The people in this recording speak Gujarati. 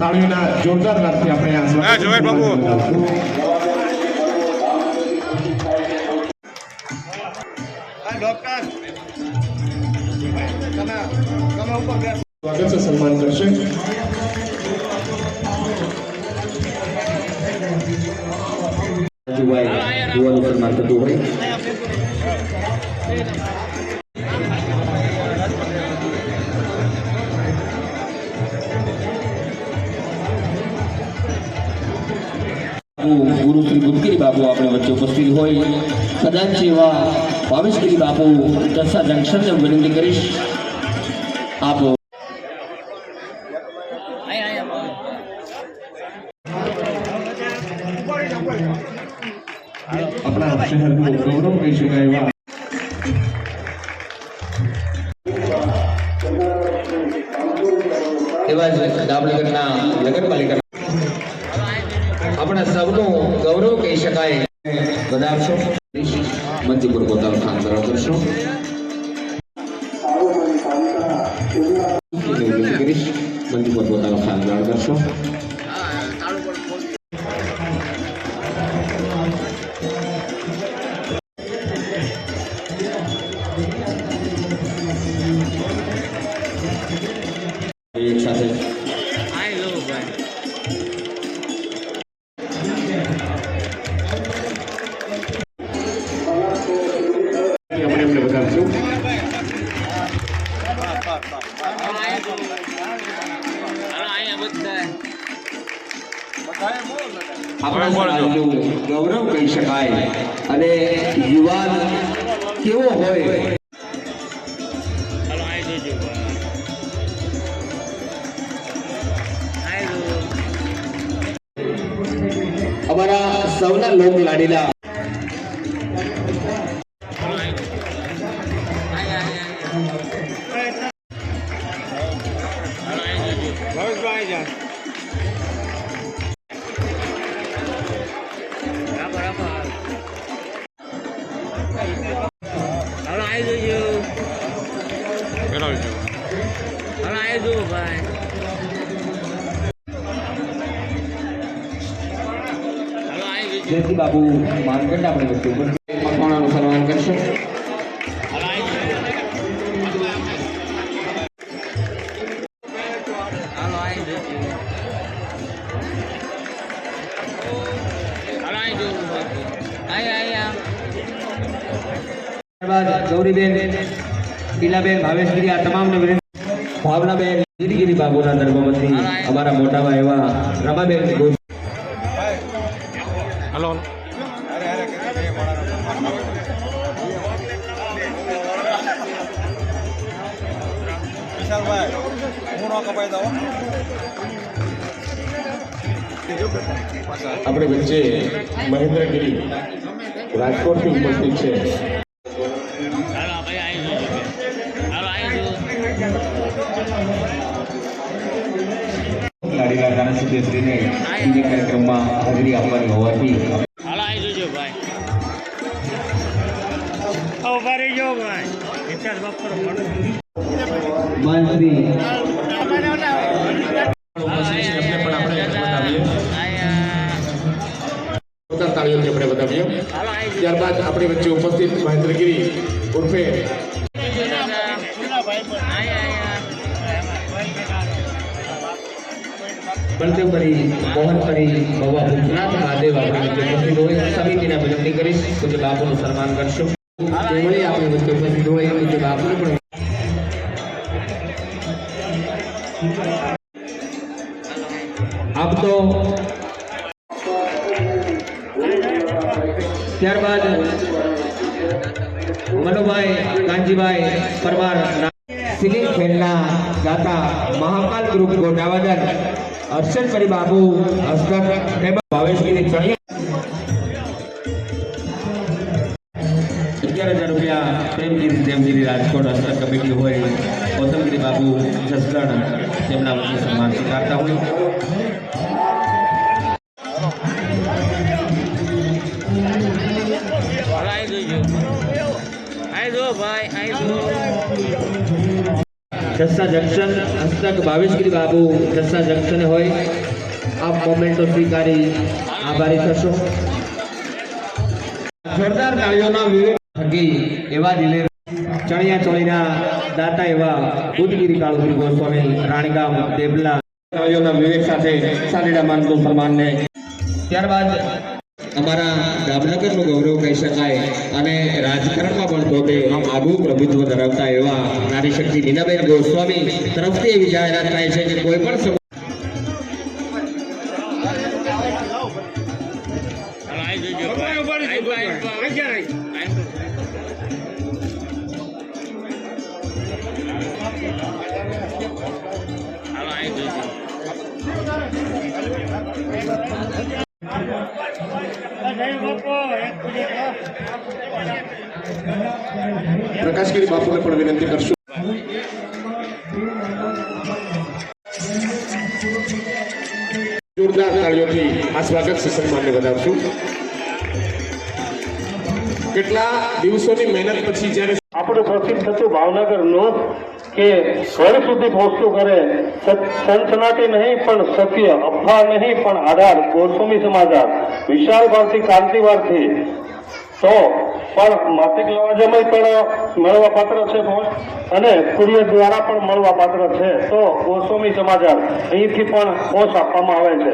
તાળીઓના જોરદાર નાદથી આપણે આ જોવેર બાબુ સ્વાગત છે, સન્માન કરશે. યુવાનું સન્માન થતું હોય. ગુરુ શ્રી ગુદગીરી બાપુ આપણે વચ્ચે ઉપસ્થિત હોય. કદાચ એવા ભાવેશગીરી બાપુ ચરસા જંકશનને વિનંતી કરીશ. આપ આપણા શહેરનું ગૌરવ કહી શકાય એવા જ દાબનગરના નગરપાલિકા આપણા સૌનું ગૌરવ કહી શકાય. વધારશો મંચી પર પોતાનું સ્થાન ધરાવ કરશો. મંચી પર પોતાનું સ્થાન ધરાવ કરશો. એક સાથે ગૌરવ કહી શકાય. અને યુવાન કેવો હોય અમારા સૌના લોક લાડીલા જેથી બાબુ માનગઢ આપણે વચ્ચે મકવાણાનું સન્માન કરશું. ગૌરીબેન, ટીલાબેન, ભાવેશગીરી આ તમામને ભાવનાબેન ગીરીગીરી બાબુના ધર્મપત્ની અમારા મોટામાં એવા રમાબેન. હલો આપણે વચ્ચે મહેન્દ્રગીરી રાજકોટથી ઉપસ્થિત છે. લાડીલા ધારાસભ્યશ્રીને બીજા કાર્યક્રમમાં હાજરી આપવાની હોવાથી તાળીઓથી આપણે બતાવીએ. ત્યારબાદ આપણી વચ્ચે ઉપસ્થિત મહેન્દ્રગીરી ઉર્ફે બળદેવગઢી મોહનગઢી ભગવા ભૂતનાથ મહાદેવ આપણી વચ્ચે ઉપસ્થિત હોય. સમિતિને વિનંતી કરીશ પૂજ્ય બાપુનું સન્માન કરશું. આપણી વચ્ચે ઉપસ્થિત હોય પૂજ્ય બાપુનું પણ આપ તો ત્યારબાદ મનુભાઈ કાંજીભાઈ પરમાર સિલિંગ ફેલના ગાતા મહાકાલ ગ્રુપ ગોટાવાદર હર્ષદભાઈ બાપુ હસ્તક તેમજ ભાવેશગીરી ચણિયા 11,000 રૂપિયા પ્રેમગીરી દેવગીરી રાજકોટ હસ્તક કમિટી હોય ગૌતમગીરી બાપુ જસદણ તેમના વચ્ચે સન્માન સ્વીકારતા હોય જસ્સા જંકશન હસ્તક ભાવેશગીરી બાપુ જસ્સા જંકશન હોય આપ મોમેન્ટો સ્વીકારી આભારી થશો જોરદાર તાળીઓના વિવેક થકી એવા દિલેર ચણિયા ચોળીના દાતા એવા બુદ્ધગીરી કાળુગીરી ગોસ્વામી રાણીગામ દેબલા તાળીઓના વિવેક સાથે સાલીડા માનતું સન્માનને ત્યારબાદ અમારા જામનગરનું ગૌરવ કહી શકાય અને રાજકારણમાં પણ પોતે આગવું પ્રભુત્વ ધરાવતા એવા નારી શક્તિ નીનાબેન ગોસ્વામી તરફથી એવી જાહેરાત થાય છે કે કોઈ પણ પ્રકાશગીરી બાપુને પણ વિનંતી કરશું જોરદાર તાળીઓથી આ સ્વાગત સન્માનને વધારશું કેટલા દિવસોની મહેનત પછી જ્યારે આપણું પ્રસિદ્ધ થતું ભાવનગરનું કે ઘર સુધી પહોંચતું કરે સનસનાટી નહીં પણ સત્ય અફવા નહીં પણ આધાર ગોસ્વામી સમાચાર વિશાળ ભારતી ક્રાંતિવારથી તો પણ માસિક લવાજમય પણ મળવા પાત્ર છે અને કુરિયર દ્વારા પણ મળવા પાત્ર છે તો ગોસ્વામી સમાચાર અહીંથી પણ પહોંચ આપવામાં આવે છે